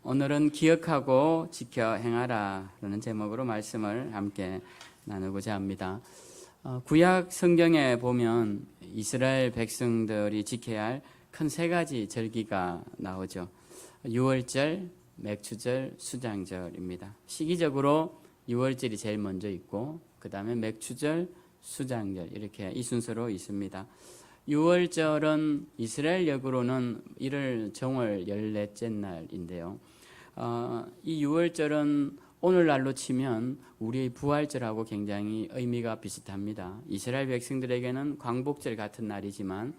오늘은 기억하고 지켜 행하라 라는 제목으로 말씀을 함께 나누고자 합니다. 구약 성경에 보면 이스라엘 백성들이 지켜야 할 큰 세 가지 절기가 나오죠. 유월절, 맥추절, 수장절입니다. 시기적으로 유월절이 제일 먼저 있고 그 다음에 맥추절, 수장절 이렇게 이 순서로 있습니다. 유월절은 이스라엘 역으로는 1월 정월 14째 날인데요. 이 유월절은 오늘날로 치면 우리의 부활절하고 굉장히 의미가 비슷합니다. 이스라엘 백성들에게는 광복절 같은 날이지만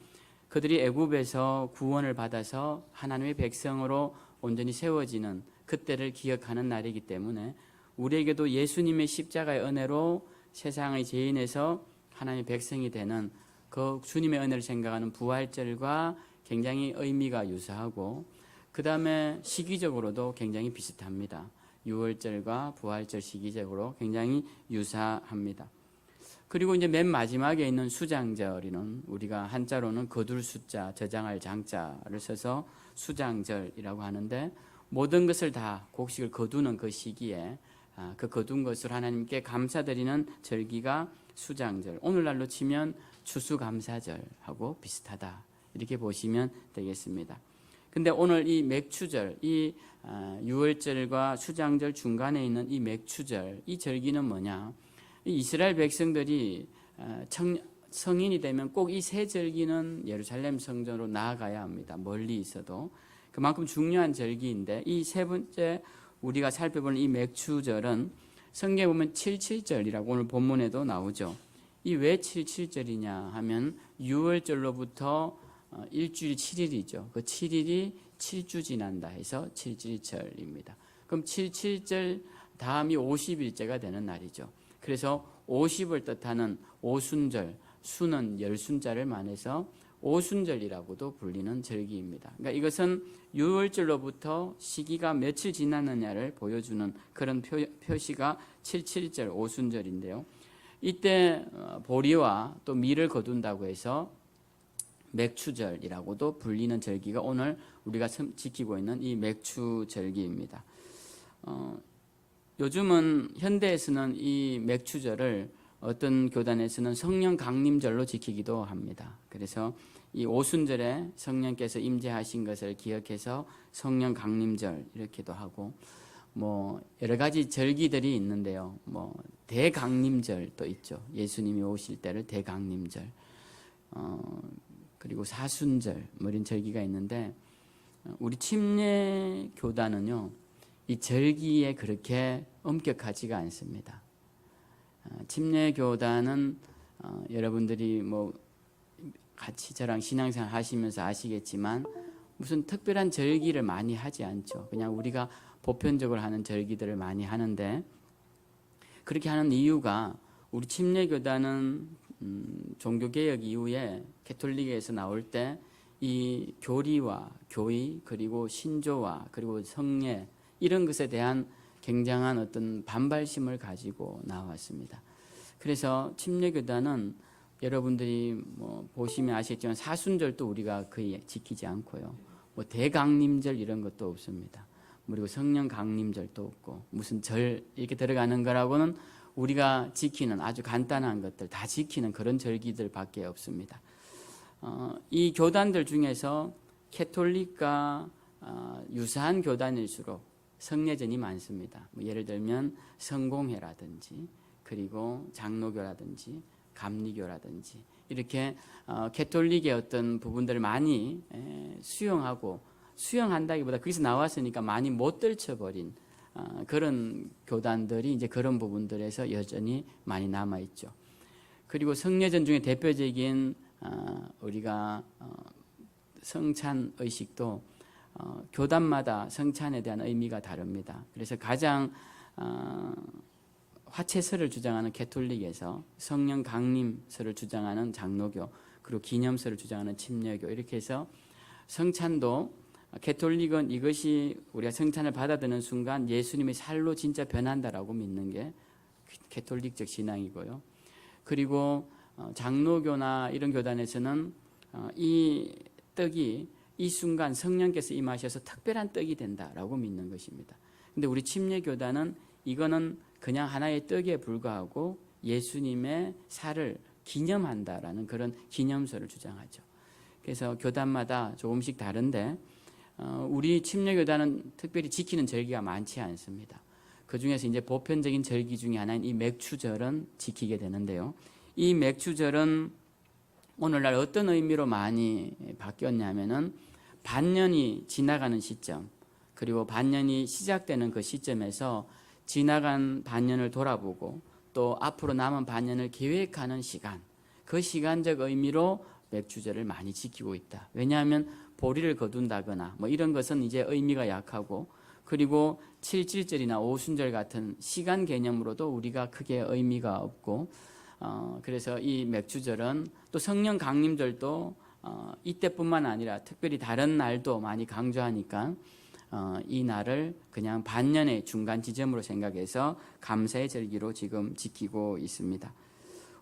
그들이 애굽에서 구원을 받아서 하나님의 백성으로 온전히 세워지는 그때를 기억하는 날이기 때문에 우리에게도 예수님의 십자가의 은혜로 세상의 죄인에서 하나님의 백성이 되는 그 주님의 은혜를 생각하는 부활절과 굉장히 의미가 유사하고 그 다음에 시기적으로도 굉장히 비슷합니다. 유월절과 부활절 시기적으로 굉장히 유사합니다. 그리고 이제 맨 마지막에 있는 수장절이는 우리가 한자로는 거둘 숫자, 저장할 장자를 써서 수장절이라고 하는데 모든 것을 다 곡식을 거두는 그 시기에 그 거둔 것을 하나님께 감사드리는 절기가 수장절. 오늘날로 치면 추수감사절하고 비슷하다. 이렇게 보시면 되겠습니다. 근데 오늘 이 맥추절, 이 유월절과 수장절 중간에 있는 이 맥추절, 이 절기는 뭐냐? 이스라엘 백성들이 성인이 되면 꼭 이 세 절기는 예루살렘 성전으로 나아가야 합니다. 멀리 있어도. 그만큼 중요한 절기인데 이 세 번째 우리가 살펴보는 이 맥추절은 성경에 보면 77절이라고 오늘 본문에도 나오죠. 이 왜 77절이냐 하면 유월절로부터 일주일이 7일이죠. 그 7일이 7주 지난다 해서 77절입니다. 그럼 77절 다음이 50일째가 되는 날이죠. 그래서 50을 뜻하는 오순절, 수는 열순자를 말해서 오순절이라고도 불리는 절기입니다. 그러니까 이것은 유월절로부터 시기가 며칠 지났느냐를 보여주는 그런 표시가 77절 오순절인데요. 이때 보리와 또 밀을 거둔다고 해서 맥추절이라고도 불리는 절기가 오늘 우리가 지키고 있는 이 맥추절기입니다. 요즘은 현대에서는 이 맥추절을 어떤 교단에서는 성령 강림절로 지키기도 합니다. 그래서 이 오순절에 성령께서 임재하신 것을 기억해서 성령 강림절 이렇게도 하고 뭐 여러 가지 절기들이 있는데요. 뭐 대강림절도 있죠. 예수님이 오실 때를 대강림절. 그리고 사순절 뭐 이런 절기가 있는데 우리 침례 교단은요. 이 절기에 그렇게 엄격하지가 않습니다. 침례 교단은 여러분들이 뭐 같이 저랑 신앙생활 하시면서 아시겠지만 무슨 특별한 절기를 많이 하지 않죠. 그냥 우리가 보편적으로 하는 절기들을 많이 하는데 그렇게 하는 이유가 우리 침례 교단은 종교개혁 이후에 가톨릭에서 나올 때 이 교리와 교의 그리고 신조와 그리고 성례 이런 것에 대한 굉장한 어떤 반발심을 가지고 나왔습니다. 그래서 침례교단은 여러분들이 뭐 보시면 아시겠지만 사순절도 우리가 거의 지키지 않고요. 뭐 대강림절 이런 것도 없습니다. 그리고 성령 강림절도 없고 무슨 절 이렇게 들어가는 거라고는 우리가 지키는 아주 간단한 것들 다 지키는 그런 절기들밖에 없습니다. 이 교단들 중에서 가톨릭과 유사한 교단일수록 성례전이 많습니다. 예를 들면 성공회라든지 그리고 장로교라든지 감리교라든지 이렇게 가톨릭의 어떤 부분들을 많이 수용하고 수용한다기보다 거기서 나왔으니까 많이 못 떨쳐버린 그런 교단들이 이제 그런 부분들에서 여전히 많이 남아 있죠. 그리고 성례전 중에 대표적인 우리가 성찬 의식도 교단마다 성찬에 대한 의미가 다릅니다. 그래서 가장 화채설을 주장하는 가톨릭에서 성령 강림설을 주장하는 장로교 그리고 기념설을 주장하는 침례교 이렇게 해서 성찬도 가톨릭은 이것이 우리가 성찬을 받아드는 순간 예수님의 살로 진짜 변한다라고 믿는 게 가톨릭적 신앙이고요. 그리고 장로교나 이런 교단에서는 이 떡이 이 순간 성령께서 임하셔서 특별한 떡이 된다라고 믿는 것입니다. 근데 우리 침례교단은 이거는 그냥 하나의 떡에 불과하고 예수님의 살을 기념한다라는 그런 기념서를 주장하죠. 그래서 교단마다 조금씩 다른데 우리 침례교단은 특별히 지키는 절기가 많지 않습니다. 그 중에서 이제 보편적인 절기 중에 하나인 이 맥추절은 지키게 되는데요. 이 맥추절은 오늘날 어떤 의미로 많이 바뀌었냐면은 반년이 지나가는 시점, 그리고 반년이 시작되는 그 시점에서 지나간 반년을 돌아보고 또 앞으로 남은 반년을 계획하는 시간, 그 시간적 의미로 맥추절을 많이 지키고 있다. 왜냐하면 보리를 거둔다거나 뭐 이런 것은 이제 의미가 약하고, 그리고 칠칠절이나 오순절 같은 시간 개념으로도 우리가 크게 의미가 없고, 그래서 이 맥추절은 또 성령 강림절도 이때뿐만 아니라 특별히 다른 날도 많이 강조하니까 이 날을 그냥 반년의 중간 지점으로 생각해서 감사의 절기로 지금 지키고 있습니다.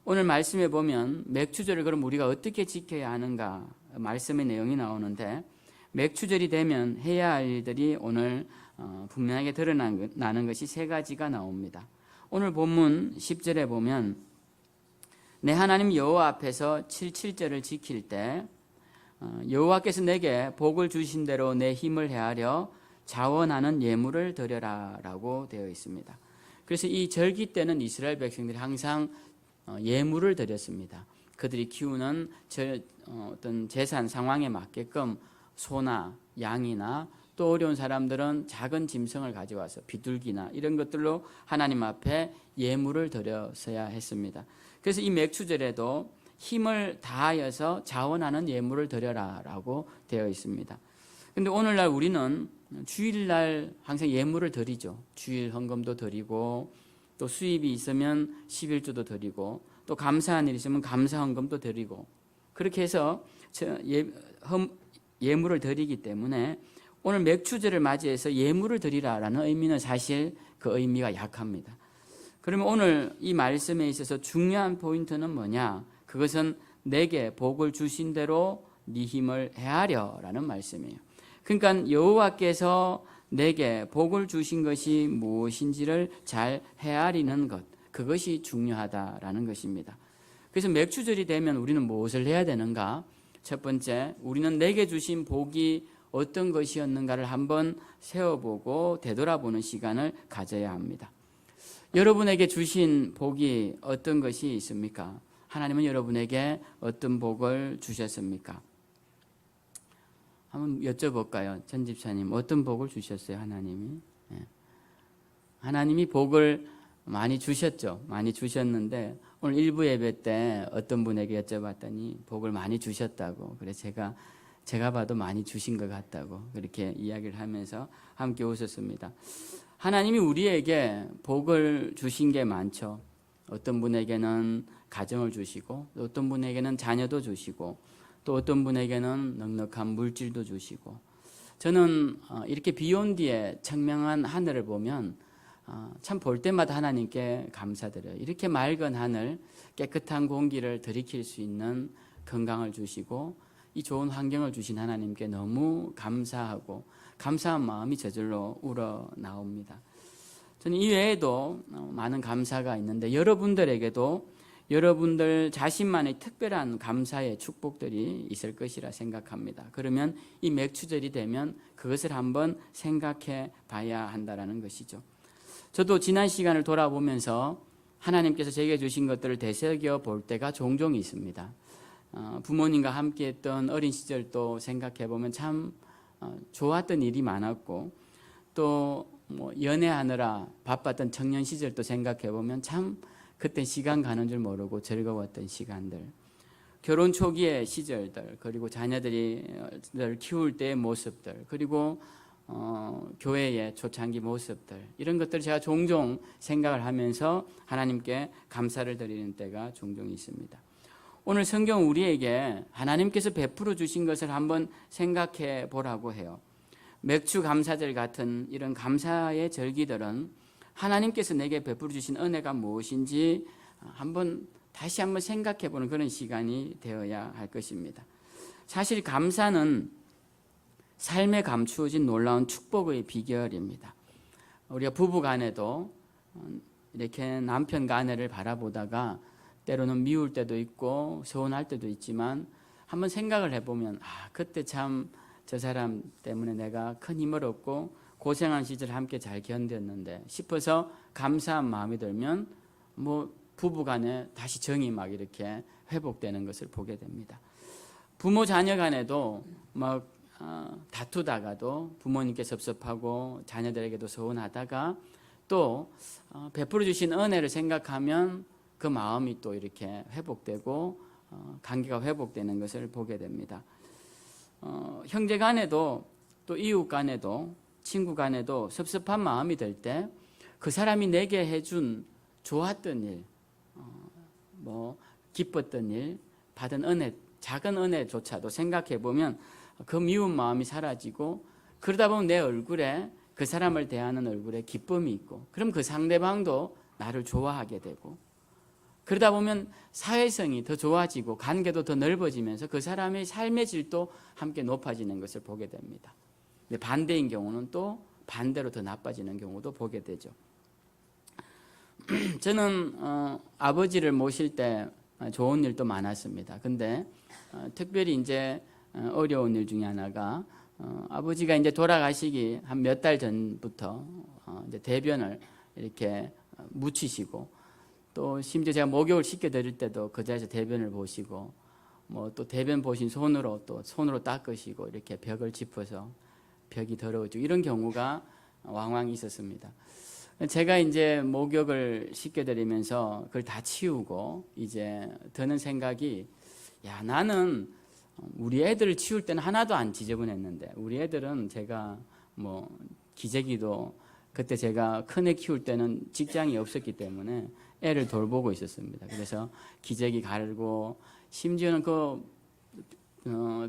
오늘 말씀에 보면 맥추절을 그럼 우리가 어떻게 지켜야 하는가 말씀의 내용이 나오는데, 맥추절이 되면 해야 할 일들이 오늘 분명하게 드러나는 것이 세 가지가 나옵니다. 오늘 본문 10절에 보면 내 하나님 여호와 앞에서 칠칠절을 지킬 때 여호와께서 내게 복을 주신 대로 내 힘을 헤아려 자원하는 예물을 드려라 라고 되어 있습니다. 그래서 이 절기 때는 이스라엘 백성들이 항상 예물을 드렸습니다. 그들이 키우는 어떤 재산 상황에 맞게끔 소나 양이나 또 어려운 사람들은 작은 짐승을 가져와서 비둘기나 이런 것들로 하나님 앞에 예물을 드렸어야 했습니다. 그래서 이 맥추절에도 힘을 다하여서 자원하는 예물을 드려라 라고 되어 있습니다. 그런데 오늘날 우리는 주일날 항상 예물을 드리죠. 주일 헌금도 드리고 또 수입이 있으면 11조도 드리고 또 감사한 일이 있으면 감사 헌금도 드리고, 그렇게 해서 예물을 드리기 때문에 오늘 맥추절을 맞이해서 예물을 드리라라는 의미는 사실 그 의미가 약합니다. 그러면 오늘 이 말씀에 있어서 중요한 포인트는 뭐냐? 그것은 내게 복을 주신 대로 네 힘을 헤아려라는 말씀이에요. 그러니까 여호와께서 내게 복을 주신 것이 무엇인지를 잘 헤아리는 것, 그것이 중요하다라는 것입니다. 그래서 맥추절이 되면 우리는 무엇을 해야 되는가? 첫 번째, 우리는 내게 주신 복이 어떤 것이었는가를 한번 세워보고 되돌아보는 시간을 가져야 합니다. 여러분에게 주신 복이 어떤 것이 있습니까? 하나님은 여러분에게 어떤 복을 주셨습니까? 한번 여쭤볼까요? 전 집사님, 어떤 복을 주셨어요, 하나님이? 네. 하나님이 복을 많이 주셨죠. 많이 주셨는데 오늘 일부 예배 때 어떤 분에게 여쭤봤더니 복을 많이 주셨다고. 그래서 제가 봐도 많이 주신 것 같다고 그렇게 이야기를 하면서 함께 웃었습니다. 하나님이 우리에게 복을 주신 게 많죠. 어떤 분에게는 가정을 주시고, 어떤 분에게는 자녀도 주시고, 또 어떤 분에게는 넉넉한 물질도 주시고. 저는 이렇게 비 온 뒤에 청명한 하늘을 보면 참 볼 때마다 하나님께 감사드려요. 이렇게 맑은 하늘, 깨끗한 공기를 들이킬 수 있는 건강을 주시고 이 좋은 환경을 주신 하나님께 너무 감사하고 감사한 마음이 저절로 우러나옵니다. 저는 이 외에도 많은 감사가 있는데 여러분들에게도 여러분들 자신만의 특별한 감사의 축복들이 있을 것이라 생각합니다. 그러면 이 맥추절이 되면 그것을 한번 생각해 봐야 한다는 것이죠. 저도 지난 시간을 돌아보면서 하나님께서 제게 주신 것들을 되새겨 볼 때가 종종 있습니다. 부모님과 함께했던 어린 시절도 생각해 보면 참 좋았던 일이 많았고, 또 연애하느라 바빴던 청년 시절도 생각해 보면 참 그때 시간 가는 줄 모르고 즐거웠던 시간들, 결혼 초기의 시절들, 그리고 자녀들을 키울 때의 모습들, 그리고 교회의 초창기 모습들, 이런 것들을 제가 종종 생각을 하면서 하나님께 감사를 드리는 때가 종종 있습니다. 오늘 성경 우리에게 하나님께서 베풀어 주신 것을 한번 생각해 보라고 해요. 맥추 감사절 같은 이런 감사의 절기들은 하나님께서 내게 베풀어 주신 은혜가 무엇인지 다시 한번 생각해 보는 그런 시간이 되어야 할 것입니다. 사실 감사는 삶에 감추어진 놀라운 축복의 비결입니다. 우리가 부부 간에도 이렇게 남편과 아내를 바라보다가 때로는 미울 때도 있고 서운할 때도 있지만 한번 생각을 해보면 그때 참 저 사람 때문에 내가 큰 힘을 얻고 고생한 시절 함께 잘 견뎠는데 싶어서 감사한 마음이 들면 부부간에 다시 정이 막 이렇게 회복되는 것을 보게 됩니다. 부모 자녀 간에도 다투다가도 부모님께 섭섭하고 자녀들에게도 서운하다가 또 베풀어 주신 은혜를 생각하면 그 마음이 또 이렇게 회복되고 관계가 회복되는 것을 보게 됩니다. 형제 간에도 또 이웃 간에도 친구 간에도 섭섭한 마음이 들 때 그 사람이 내게 해준 좋았던 일, 기뻤던 일, 받은 은혜, 작은 은혜조차도 생각해 보면 그 미운 마음이 사라지고 그러다 보면 내 얼굴에 그 사람을 대하는 얼굴에 기쁨이 있고 그럼 그 상대방도 나를 좋아하게 되고 그러다 보면 사회성이 더 좋아지고 관계도 더 넓어지면서 그 사람의 삶의 질도 함께 높아지는 것을 보게 됩니다. 근데 반대인 경우는 또 반대로 더 나빠지는 경우도 보게 되죠. 저는 아버지를 모실 때 좋은 일도 많았습니다. 근데 특별히 이제 어려운 일 중에 하나가 아버지가 이제 돌아가시기 한 몇 달 전부터 이제 대변을 이렇게 묻히시고 또 심지어 제가 목욕을 시켜드릴 때도 그 자리에서 대변을 보시고 또 대변 보신 손으로 닦으시고 이렇게 벽을 짚어서 벽이 더러워지고 이런 경우가 왕왕 있었습니다. 제가 이제 목욕을 시켜드리면서 그걸 다 치우고 이제 드는 생각이 나는 우리 애들을 치울 때는 하나도 안 지저분했는데 우리 애들은 제가 기저귀도 그때 제가 큰애 키울 때는 직장이 없었기 때문에 애를 돌보고 있었습니다. 그래서 기저귀 갈고 심지어는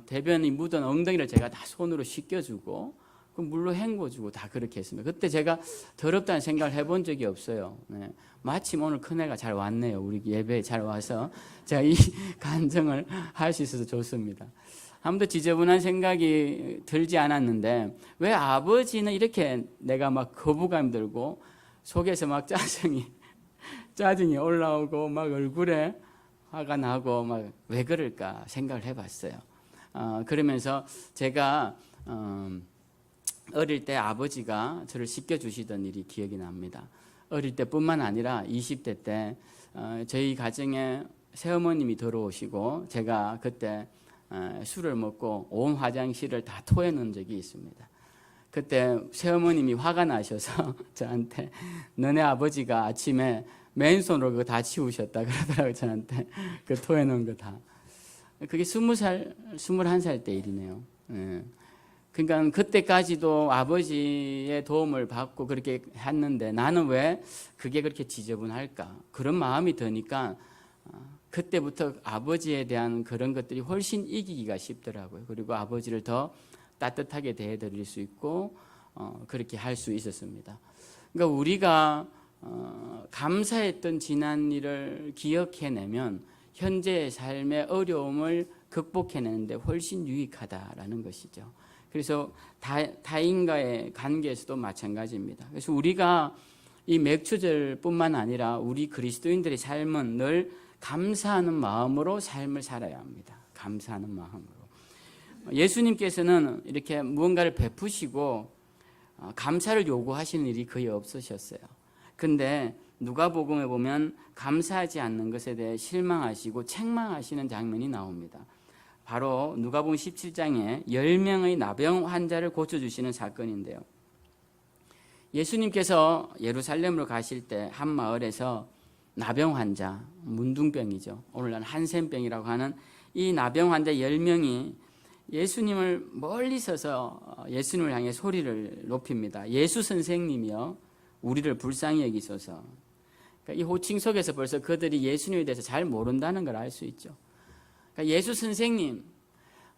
대변이 묻은 엉덩이를 제가 다 손으로 씻겨주고 그 물로 헹궈주고 다 그렇게 했습니다. 그때 제가 더럽다는 생각을 해본 적이 없어요. 마침 오늘 큰애가 잘 왔네요. 우리 예배에 잘 와서 제가 이 간증을 할 수 있어서 좋습니다. 아무도 지저분한 생각이 들지 않았는데 왜 아버지는 이렇게 내가 막 거부감 들고 속에서 막 짜증이 올라오고 막 얼굴에 화가 나고 막 왜 그럴까 생각을 해봤어요. 그러면서 제가 어릴 때 아버지가 저를 씻겨주시던 일이 기억이 납니다. 어릴 때뿐만 아니라 20대 때 저희 가정에 새어머님이 들어오시고 제가 그때 술을 먹고 온 화장실을 다 토해 놓은 적이 있습니다. 그때 새어머님이 화가 나셔서 저한테 너네 아버지가 아침에 맨손으로 그거 다 치우셨다 그러더라고요. 저한테 그 토해 놓은 거 다. 그게 21살 때 일이네요. 그러니까 그때까지도 아버지의 도움을 받고 그렇게 했는데 나는 왜 그게 그렇게 지저분할까? 그런 마음이 드니까 그때부터 아버지에 대한 그런 것들이 훨씬 이기기가 쉽더라고요. 그리고 아버지를 더 따뜻하게 대해드릴 수 있고 그렇게 할 수 있었습니다. 그러니까 우리가 감사했던 지난 일을 기억해내면 현재의 삶의 어려움을 극복해내는데 훨씬 유익하다라는 것이죠. 그래서 타인과의 관계에서도 마찬가지입니다. 그래서 우리가 이 맥주절뿐만 아니라 우리 그리스도인들의 삶은 늘 감사하는 마음으로 삶을 살아야 합니다. 감사하는 마음으로. 예수님께서는 이렇게 무언가를 베푸시고 감사를 요구하시는 일이 거의 없으셨어요. 근데 누가복음에 보면 감사하지 않는 것에 대해 실망하시고 책망하시는 장면이 나옵니다. 바로 누가복음 17장에 10명의 나병 환자를 고쳐주시는 사건인데요. 예수님께서 예루살렘으로 가실 때 한 마을에서 나병 환자, 문둥병이죠. 오늘날 한센병이라고 하는 이 나병 환자 10명이 예수님을 멀리 서서 예수님을 향해 소리를 높입니다. 예수 선생님이여 우리를 불쌍히 여기소서. 그러니까 이 호칭 속에서 벌써 그들이 예수님에 대해서 잘 모른다는 걸 알 수 있죠. 그러니까 예수 선생님,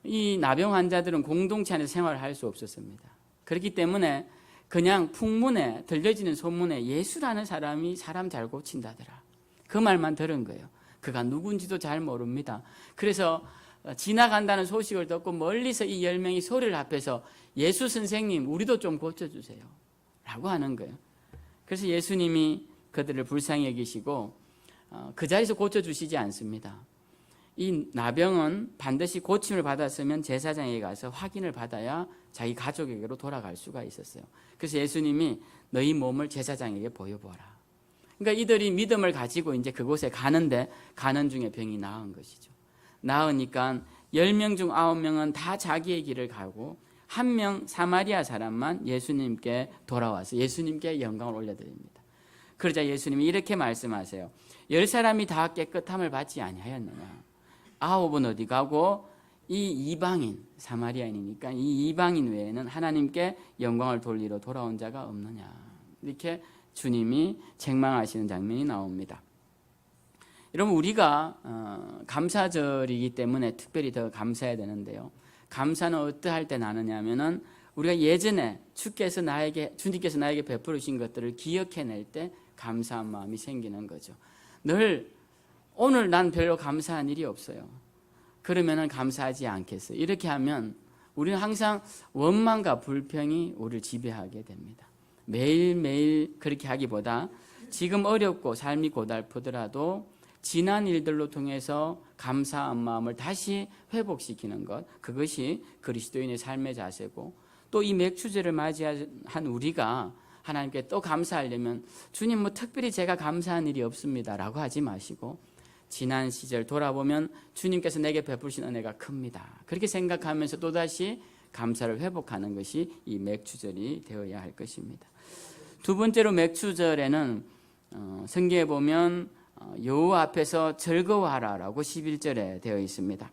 이 나병 환자들은 공동체 안에서 생활을 할 수 없었습니다. 그렇기 때문에 그냥 풍문에 들려지는 소문에 예수라는 사람이 사람 잘 고친다더라. 그 말만 들은 거예요. 그가 누군지도 잘 모릅니다. 그래서 지나간다는 소식을 듣고 멀리서 이 10명이 소리를 합해서 예수 선생님 우리도 좀 고쳐주세요 라고 하는 거예요. 그래서 예수님이 그들을 불쌍히 여기시고 그 자리에서 고쳐주시지 않습니다. 이 나병은 반드시 고침을 받았으면 제사장에게 가서 확인을 받아야 자기 가족에게로 돌아갈 수가 있었어요. 그래서 예수님이 너희 몸을 제사장에게 보여보라. 그러니까 이들이 믿음을 가지고 이제 그곳에 가는데 가는 중에 병이 나은 것이죠. 나으니까 10명 중 9명은 다 자기의 길을 가고 한 명 사마리아 사람만 예수님께 돌아와서 예수님께 영광을 올려드립니다. 그러자 예수님이 이렇게 말씀하세요. 10사람이 다 깨끗함을 받지 아니하였느냐. 9은 어디 가고 이 이방인 사마리아인이니까 이 이방인 외에는 하나님께 영광을 돌리러 돌아온 자가 없느냐. 이렇게 주님이 책망하시는 장면이 나옵니다. 여러분 우리가 감사절이기 때문에 특별히 더 감사해야 되는데요. 감사는 어떠할 때 나느냐 하면은 우리가 예전에 주님께서 나에게 베풀으신 것들을 기억해낼 때 감사한 마음이 생기는 거죠. 늘 오늘 난 별로 감사한 일이 없어요. 그러면은 감사하지 않겠어요. 이렇게 하면 우리는 항상 원망과 불평이 우리를 지배하게 됩니다. 매일매일 그렇게 하기보다 지금 어렵고 삶이 고달프더라도 지난 일들로 통해서 감사한 마음을 다시 회복시키는 것, 그것이 그리스도인의 삶의 자세고, 또 이 맥주제를 맞이한 우리가 하나님께 또 감사하려면 주님 뭐 특별히 제가 감사한 일이 없습니다 라고 하지 마시고 지난 시절 돌아보면 주님께서 내게 베푸신 은혜가 큽니다. 그렇게 생각하면서 또다시 감사를 회복하는 것이 이 맥주절이 되어야 할 것입니다. 두 번째로 맥주절에는 성경에 보면 여호와 앞에서 즐거워하라라고 11절에 되어 있습니다.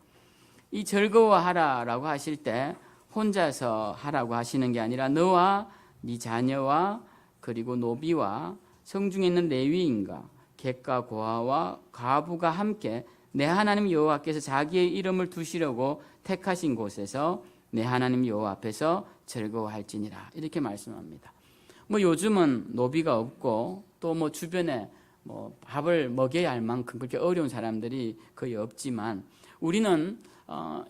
이 즐거워하라라고 하실 때 혼자서 하라고 하시는 게 아니라 너와 네 자녀와 그리고 노비와 성중에 있는 레위인과 객과 고아와 과부가 함께 내 하나님 여호와께서 자기의 이름을 두시려고 택하신 곳에서 내 하나님 여호와 앞에서 즐거워할지니라 이렇게 말씀합니다. 뭐 요즘은 노비가 없고 또 뭐 주변에 뭐 밥을 먹여야 할 만큼 그렇게 어려운 사람들이 거의 없지만 우리는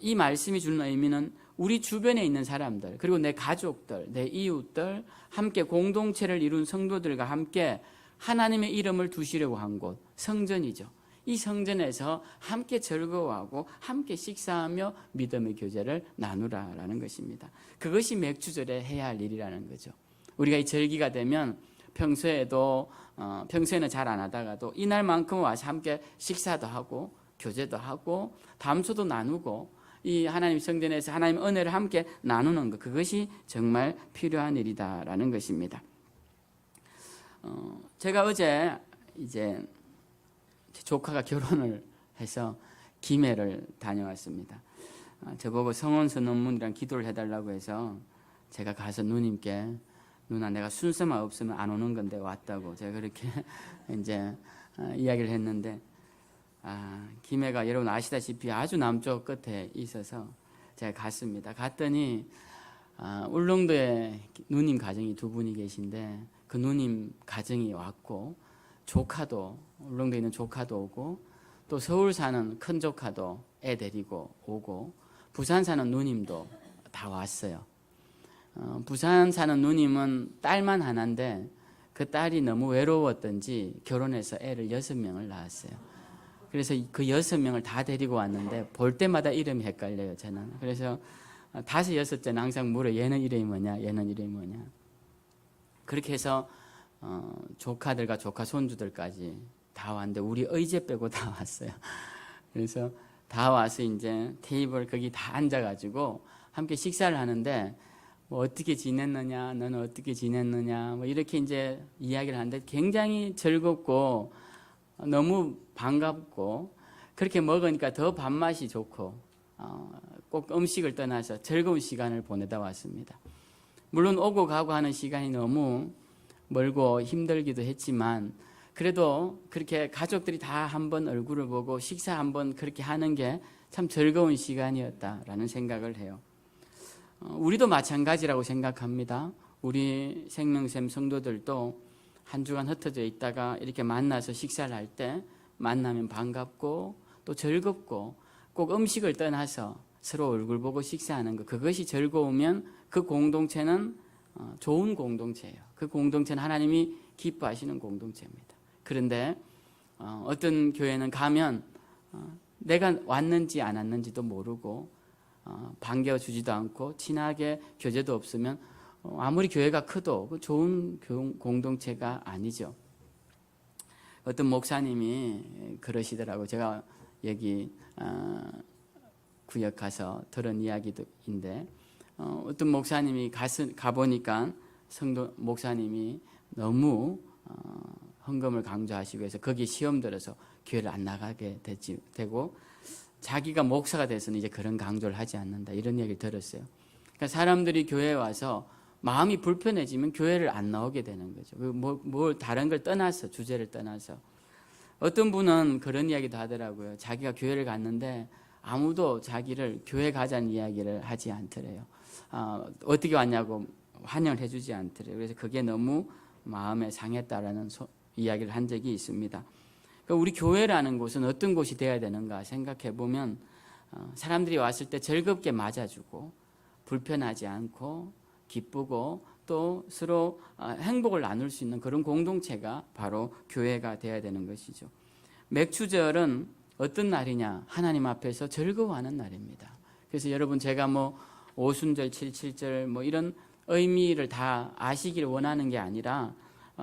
이 말씀이 주는 의미는 우리 주변에 있는 사람들 그리고 내 가족들, 내 이웃들 함께 공동체를 이룬 성도들과 함께 하나님의 이름을 두시려고 한 곳 성전이죠. 이 성전에서 함께 즐거워하고 함께 식사하며 믿음의 교제를 나누라라는 것입니다. 그것이 맥주절에 해야 할 일이라는 거죠. 우리가 이 절기가 되면 평소에는 잘 안 하다가도 이날만큼 와서 함께 식사도 하고 교제도 하고 담소도 나누고 이 하나님 성전에서 하나님 은혜를 함께 나누는 것 그것이 정말 필요한 일이다라는 것입니다. 제가 어제 이제 조카가 결혼을 해서 김해를 다녀왔습니다. 저보고 성원 선언문이랑 기도를 해달라고 해서 제가 가서 누님께 누나 내가 순서만 없으면 안 오는 건데 왔다고 제가 그렇게 이제 이야기를 했는데 김해가 여러분 아시다시피 아주 남쪽 끝에 있어서 제가 갔습니다. 갔더니 울릉도에 누님 가정이 두 분이 계신데 그 누님 가정이 왔고 조카도 울릉도에 있는 조카도 오고 또 서울 사는 큰 조카도 애 데리고 오고 부산 사는 누님도 다 왔어요. 부산 사는 누님은 딸만 하나인데 그 딸이 너무 외로웠던지 결혼해서 애를 6명을 낳았어요. 그래서 그 6명을 다 데리고 왔는데 볼 때마다 이름이 헷갈려요 저는. 그래서 5, 6째는 항상 물어요. 얘는 이름이 뭐냐 얘는 이름이 뭐냐. 그렇게 해서 조카들과 조카 손주들까지 다 왔는데 우리 의제 빼고 다 왔어요. 그래서 다 와서 이제 테이블 거기 다 앉아가지고 함께 식사를 하는데 뭐 어떻게 지냈느냐, 너는 어떻게 지냈느냐, 뭐 이렇게 이제 이야기를 하는데 굉장히 즐겁고 너무 반갑고 그렇게 먹으니까 더 밥맛이 좋고 꼭 음식을 떠나서 즐거운 시간을 보내다 왔습니다. 물론 오고 가고 하는 시간이 너무 멀고 힘들기도 했지만 그래도 그렇게 가족들이 다 한번 얼굴을 보고 식사 한번 그렇게 하는 게 참 즐거운 시간이었다라는 생각을 해요. 우리도 마찬가지라고 생각합니다. 우리 생명샘 성도들도 한 주간 흩어져 있다가 이렇게 만나서 식사를 할 때 만나면 반갑고 또 즐겁고 꼭 음식을 떠나서 서로 얼굴 보고 식사하는 것, 그것이 즐거우면 그 공동체는 좋은 공동체예요. 그 공동체는 하나님이 기뻐하시는 공동체입니다. 그런데 어떤 교회는 가면 내가 왔는지 안 왔는지도 모르고 반겨주지도 않고 친하게 교제도 없으면 아무리 교회가 커도 좋은 공동체가 아니죠. 어떤 목사님이 그러시더라고요. 제가 여기 구역 가서 들은 이야기인데 어떤 목사님이 가보니까 성도 목사님이 너무 헌금을 강조하시고 해서 거기에 시험 들어서 교회를 안 나가게 되고 자기가 목사가 돼서는 이제 그런 강조를 하지 않는다 이런 얘기를 들었어요. 그러니까 사람들이 교회에 와서 마음이 불편해지면 교회를 안 나오게 되는 거죠. 뭘 다른 걸 떠나서 주제를 떠나서 어떤 분은 그런 이야기도 하더라고요. 자기가 교회를 갔는데 아무도 자기를 교회 가자는 이야기를 하지 않더래요. 어떻게 왔냐고 환영을 해주지 않더래요. 그래서 그게 너무 마음에 상했다라는 이야기를 한 적이 있습니다. 그러니까 우리 교회라는 곳은 어떤 곳이 되어야 되는가 생각해 보면 사람들이 왔을 때 즐겁게 맞아주고 불편하지 않고 기쁘고 또 서로 행복을 나눌 수 있는 그런 공동체가 바로 교회가 되어야 되는 것이죠. 맥추절은 어떤 날이냐? 하나님 앞에서 즐거워하는 날입니다. 그래서 여러분 제가 오순절, 칠칠절 이런 의미를 다 아시기를 원하는 게 아니라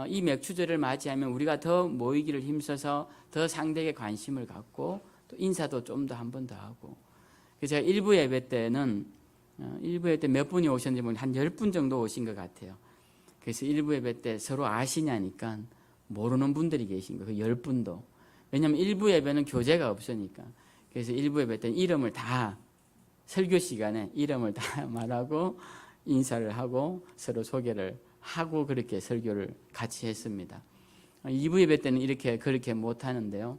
이 맥추절을 맞이하면 우리가 더 모이기를 힘써서 더 상대에게 관심을 갖고 또 인사도 좀 더 한 번 더 하고. 그래서 제가 일부 예배 때는 일부 예배 때 몇 분이 오셨는지 모르겠는데 한 10분 정도 오신 것 같아요. 그래서 일부 예배 때 서로 아시냐니까 모르는 분들이 계신 거예요. 그 10분도. 왜냐하면 일부 예배는 교재가 없으니까. 그래서 일부 예배 때는 이름을 다 설교 시간에 이름을 다 말하고 인사를 하고 서로 소개를 하고 그렇게 설교를 같이 했습니다. 2부 예배 때는 그렇게 못 하는데요.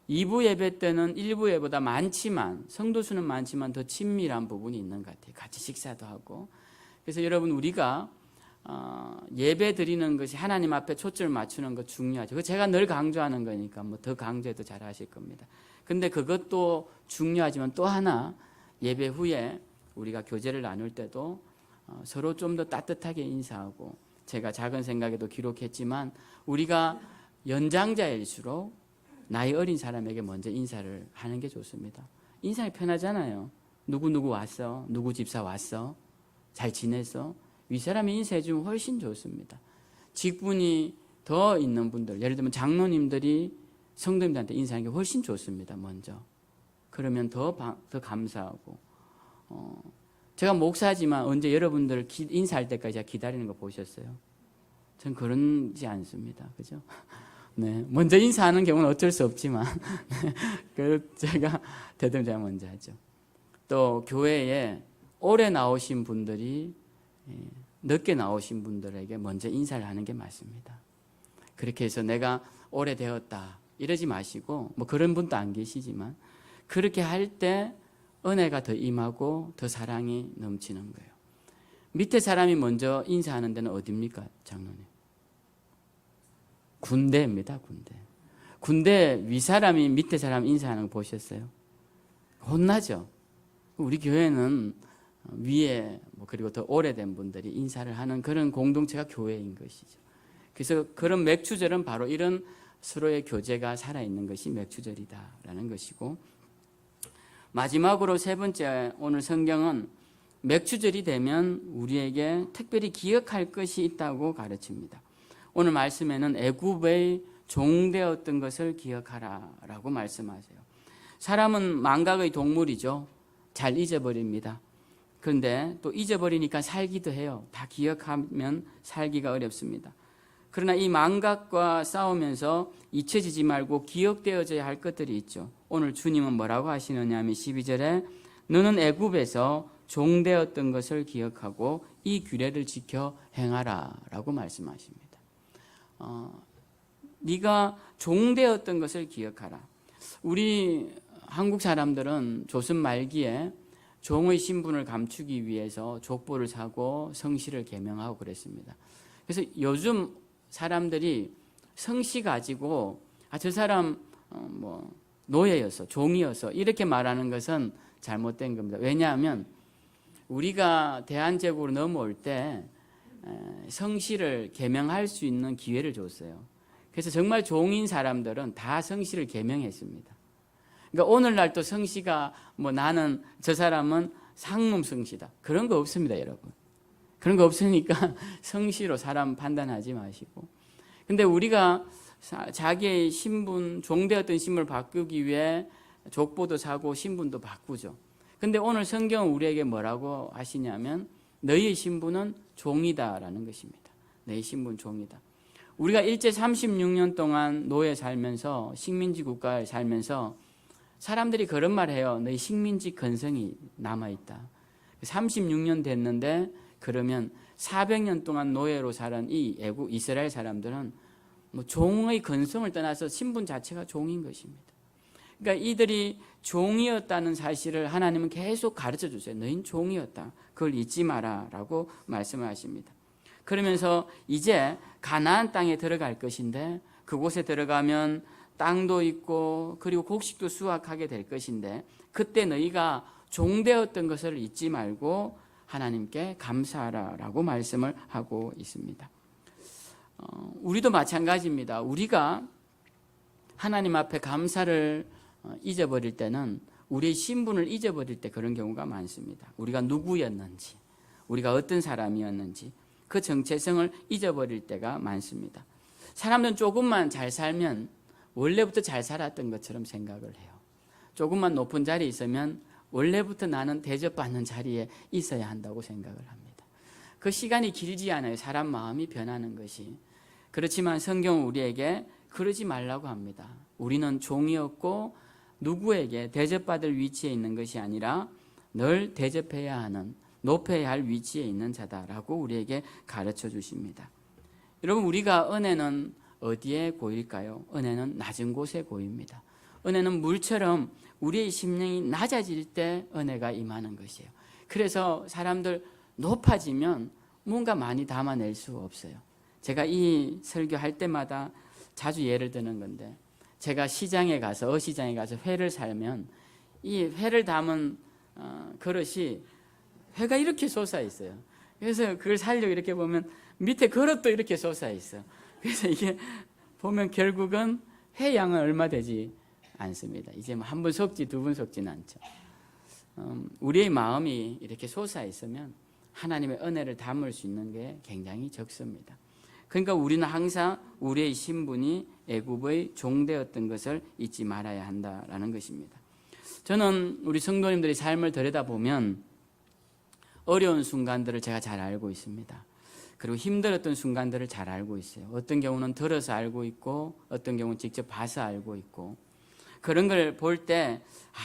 2부 예배 때는 1부 예배보다 많지만 성도 수는 많지만 더 친밀한 부분이 있는 것 같아요. 같이 식사도 하고. 그래서 여러분 우리가 예배 드리는 것이 하나님 앞에 초점을 맞추는 것 중요하죠. 그거 제가 늘 강조하는 거니까 더 강조해도 잘 하실 겁니다. 근데 그것도 중요하지만 또 하나 예배 후에 우리가 교제를 나눌 때도 서로 좀 더 따뜻하게 인사하고 제가 작은 생각에도 기록했지만 우리가 연장자일수록 나이 어린 사람에게 먼저 인사를 하는 게 좋습니다. 인사가 편하잖아요. 누구 왔어? 누구 집사 왔어? 잘 지냈어? 윗사람이 인사해 주면 훨씬 좋습니다. 직분이 더 있는 분들, 예를 들면 장로님들이 성도님들한테 인사하는 게 훨씬 좋습니다. 먼저. 그러면 더 감사하고. 제가 목사지만 언제 여러분들 인사할 때까지 제가 기다리는 거 보셨어요? 전 그러지 않습니다. 그죠? 네. 먼저 인사하는 경우는 어쩔 수 없지만, 제가 제가 먼저 하죠. 또 교회에 오래 나오신 분들이 늦게 나오신 분들에게 먼저 인사를 하는 게 맞습니다. 그렇게 해서 내가 오래되었다 이러지 마시고 그런 분도 안 계시지만 그렇게 할 때 은혜가 더 임하고 더 사랑이 넘치는 거예요. 밑에 사람이 먼저 인사하는 데는 어디입니까, 장로님? 군대입니다, 군대. 군대 윗사람이 밑에 사람 인사하는 거 보셨어요? 혼나죠? 우리 교회는 위에 그리고 더 오래된 분들이 인사를 하는 그런 공동체가 교회인 것이죠. 그래서 그런 맥추절은 바로 이런 서로의 교제가 살아있는 것이 맥추절이다라는 것이고 마지막으로 세 번째 오늘 성경은 맥추절이 되면 우리에게 특별히 기억할 것이 있다고 가르칩니다. 오늘 말씀에는 애굽의 종되었던 것을 기억하라라고 말씀하세요. 사람은 망각의 동물이죠. 잘 잊어버립니다. 그런데 또 잊어버리니까 살기도 해요. 다 기억하면 살기가 어렵습니다. 그러나 이 망각과 싸우면서 잊혀지지 말고 기억되어져야 할 것들이 있죠. 오늘 주님은 뭐라고 하시느냐 하면 12절에 너는 애굽에서 종되었던 것을 기억하고 이 규례를 지켜 행하라 라고 말씀하십니다. 네가 종되었던 것을 기억하라. 우리 한국 사람들은 조선 말기에 종의 신분을 감추기 위해서 족보를 사고 성씨를 개명하고 그랬습니다. 그래서 요즘 사람들이 성씨 가지고 저 사람 노예여서, 종이어서 이렇게 말하는 것은 잘못된 겁니다. 왜냐하면 우리가 대한제국으로 넘어올 때 성실을 계명할 수 있는 기회를 줬어요. 그래서 정말 종인 사람들은 다 성실을 계명했습니다. 그러니까 오늘날 또 성씨가 뭐 나는 저 사람은 상놈 성씨다. 그런 거 없습니다, 여러분. 그런 거 없으니까 성씨로 사람 판단하지 마시고. 근데 우리가 자기의 신분, 종되었던 신분을 바꾸기 위해 족보도 사고 신분도 바꾸죠. 근데 오늘 성경은 우리에게 뭐라고 하시냐면 너희의 신분은 종이다라는 것입니다. 너희 신분 종이다. 우리가 일제 36년 동안 노예 살면서 식민지 국가에 살면서 사람들이 그런 말 해요. 너희 식민지 근성이 남아있다. 36년 됐는데 그러면 400년 동안 노예로 살은 이 애국 이스라엘 사람들은 뭐 종의 근성을 떠나서 신분 자체가 종인 것입니다. 그러니까 이들이 종이었다는 사실을 하나님은 계속 가르쳐 주세요. 너희는 종이었다. 그걸 잊지 마라 라고 말씀을 하십니다. 그러면서 이제 가나안 땅에 들어갈 것인데 그곳에 들어가면 땅도 있고 그리고 곡식도 수확하게 될 것인데 그때 너희가 종되었던 것을 잊지 말고 하나님께 감사하라 라고 말씀을 하고 있습니다. 우리도 마찬가지입니다. 우리가 하나님 앞에 감사를 잊어버릴 때는 우리의 신분을 잊어버릴 때 그런 경우가 많습니다. 우리가 누구였는지, 우리가 어떤 사람이었는지 그 정체성을 잊어버릴 때가 많습니다. 사람들은 조금만 잘 살면 원래부터 잘 살았던 것처럼 생각을 해요. 조금만 높은 자리에 있으면 원래부터 나는 대접받는 자리에 있어야 한다고 생각을 합니다. 그 시간이 길지 않아요. 사람 마음이 변하는 것이. 그렇지만 성경은 우리에게 그러지 말라고 합니다. 우리는 종이었고 누구에게 대접받을 위치에 있는 것이 아니라 늘 대접해야 하는, 높여야 할 위치에 있는 자다라고 우리에게 가르쳐 주십니다. 여러분, 우리가 은혜는 어디에 고일까요? 은혜는 낮은 곳에 고입니다. 은혜는 물처럼 우리의 심령이 낮아질 때 은혜가 임하는 것이에요. 그래서 사람들 높아지면 뭔가 많이 담아낼 수 없어요. 제가 이 설교할 때마다 자주 예를 드는 건데 제가 시장에 가서 어시장에 가서 회를 사면 이 회를 담은 그릇이 회가 이렇게 솟아 있어요. 그래서 그걸 사려고 이렇게 보면 밑에 그릇도 이렇게 솟아 있어요. 그래서 이게 보면 결국은 회 양은 얼마 되지 않습니다. 이제 뭐 한 번 섞지 두 번 섞지는 않죠. 우리의 마음이 이렇게 솟아 있으면 하나님의 은혜를 담을 수 있는 게 굉장히 적습니다. 그러니까 우리는 항상 우리의 신분이 애굽의 종되었던 것을 잊지 말아야 한다라는 것입니다. 저는 우리 성도님들의 삶을 들여다보면 어려운 순간들을 제가 잘 알고 있습니다. 그리고 힘들었던 순간들을 잘 알고 있어요. 어떤 경우는 들어서 알고 있고 어떤 경우는 직접 봐서 알고 있고 그런 걸 볼 때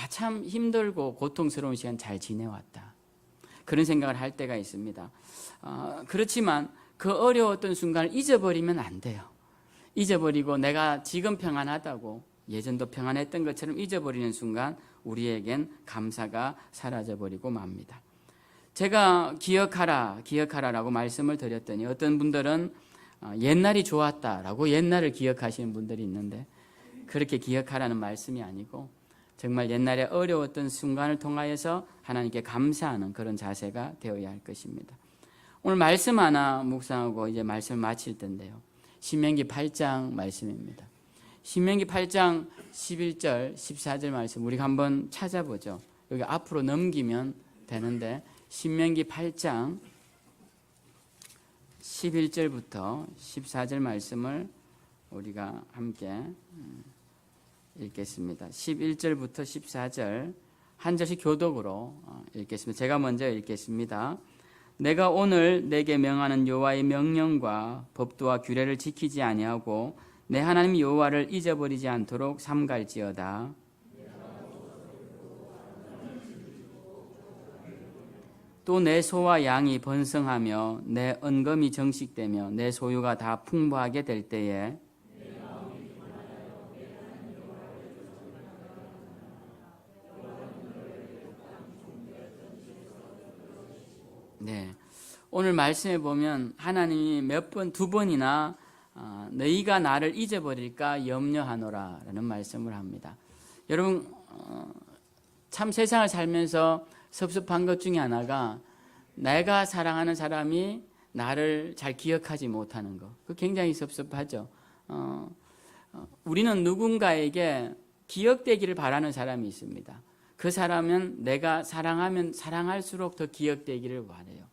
참 힘들고 고통스러운 시간 잘 지내왔다. 그런 생각을 할 때가 있습니다. 그렇지만 그 어려웠던 순간을 잊어버리면 안 돼요. 잊어버리고 내가 지금 평안하다고 예전도 평안했던 것처럼 잊어버리는 순간 우리에겐 감사가 사라져버리고 맙니다. 제가 기억하라라고 말씀을 드렸더니 어떤 분들은 옛날이 좋았다라고 옛날을 기억하시는 분들이 있는데 그렇게 기억하라는 말씀이 아니고 정말 옛날에 어려웠던 순간을 통하여서 하나님께 감사하는 그런 자세가 되어야 할 것입니다. 오늘 말씀 하나 묵상하고 이제 말씀을 마칠 텐데요. 신명기 8장 말씀입니다. 신명기 8장 11절, 14절 말씀 우리가 한번 찾아보죠. 여기 앞으로 넘기면 되는데 신명기 8장 11절부터 14절 말씀을 우리가 함께 읽겠습니다. 11절부터 14절 한 절씩 교독으로 읽겠습니다. 제가 먼저 읽겠습니다. 내가 오늘 내게 명하는 여호와의 명령과 법도와 규례를 지키지 아니하고 내 하나님 여호와를 잊어버리지 않도록 삼갈지어다. 또 내 소와 양이 번성하며 내 은검이 정식되며 내 소유가 다 풍부하게 될 때에 네, 오늘 말씀에 보면 하나님이 몇 번, 두 번이나 너희가 나를 잊어버릴까 염려하노라 라는 말씀을 합니다. 여러분 참 세상을 살면서 섭섭한 것 중에 하나가 내가 사랑하는 사람이 나를 잘 기억하지 못하는 거. 그 굉장히 섭섭하죠. 우리는 누군가에게 기억되기를 바라는 사람이 있습니다. 그 사람은 내가 사랑하면 사랑할수록 더 기억되기를 바라요.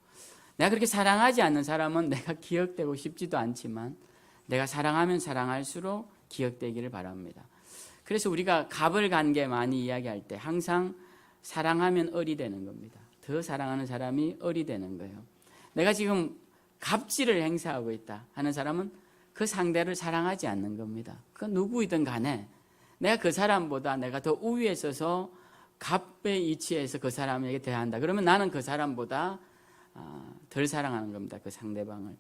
내가 그렇게 사랑하지 않는 사람은 내가 기억되고 싶지도 않지만 내가 사랑하면 사랑할수록 기억되기를 바랍니다. 그래서 우리가 갑을 관계 많이 이야기할 때 항상 사랑하면 을이 되는 겁니다. 더 사랑하는 사람이 을이 되는 거예요. 내가 지금 갑질을 행사하고 있다 하는 사람은 그 상대를 사랑하지 않는 겁니다. 그 누구이든 간에 내가 그 사람보다 내가 더 우위에 서서 갑의 위치에서 그 사람에게 대한다. 그러면 나는 그 사람보다 덜 사랑하는 겁니다. 그 상대방을.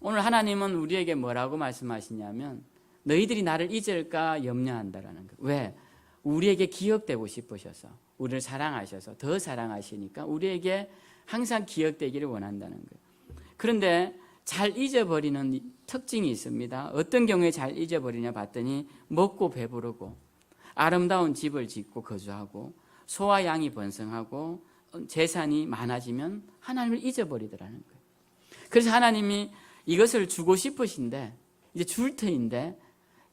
오늘 하나님은 우리에게 뭐라고 말씀하시냐면 너희들이 나를 잊을까 염려한다라는 거예요. 왜? 우리에게 기억되고 싶으셔서 우리를 사랑하셔서 더 사랑하시니까 우리에게 항상 기억되기를 원한다는 거예요. 그런데 잘 잊어버리는 특징이 있습니다. 어떤 경우에 잘 잊어버리냐 봤더니 먹고 배부르고 아름다운 집을 짓고 거주하고 소와 양이 번성하고 재산이 많아지면 하나님을 잊어버리더라는 거예요. 그래서 하나님이 이것을 주고 싶으신데 이제 줄 터인데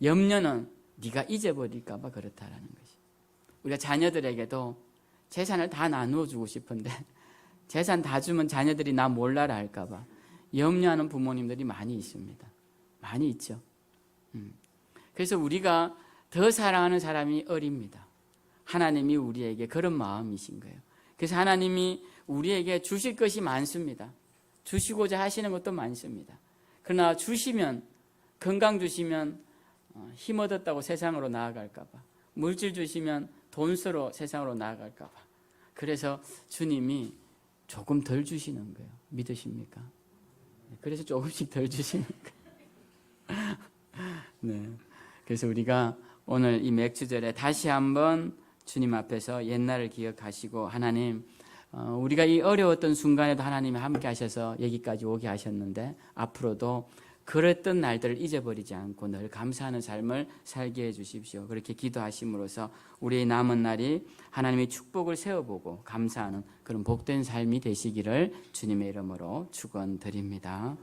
염려는 네가 잊어버릴까 봐 그렇다라는 것이. 우리가 자녀들에게도 재산을 다 나누어 주고 싶은데 재산 다 주면 자녀들이 나 몰라라 할까 봐 염려하는 부모님들이 많이 있습니다. 많이 있죠. 그래서 우리가 더 사랑하는 사람이 을입니다. 하나님이 우리에게 그런 마음이신 거예요. 그래서 하나님이 우리에게 주실 것이 많습니다. 주시고자 하시는 것도 많습니다. 그러나 주시면 건강 주시면 힘 얻었다고 세상으로 나아갈까 봐, 물질 주시면 돈으로 세상으로 나아갈까 봐, 그래서 주님이 조금 덜 주시는 거예요. 믿으십니까? 그래서 조금씩 덜 주시는 거예요. 네. 그래서 우리가 오늘 이 맥주절에 다시 한번 주님 앞에서 옛날을 기억하시고 하나님, 우리가 이 어려웠던 순간에도 하나님이 함께 하셔서 여기까지 오게 하셨는데 앞으로도 그랬던 날들을 잊어버리지 않고 늘 감사하는 삶을 살게 해주십시오. 그렇게 기도하심으로써 우리의 남은 날이 하나님의 축복을 세워보고 감사하는 그런 복된 삶이 되시기를 주님의 이름으로 축원드립니다.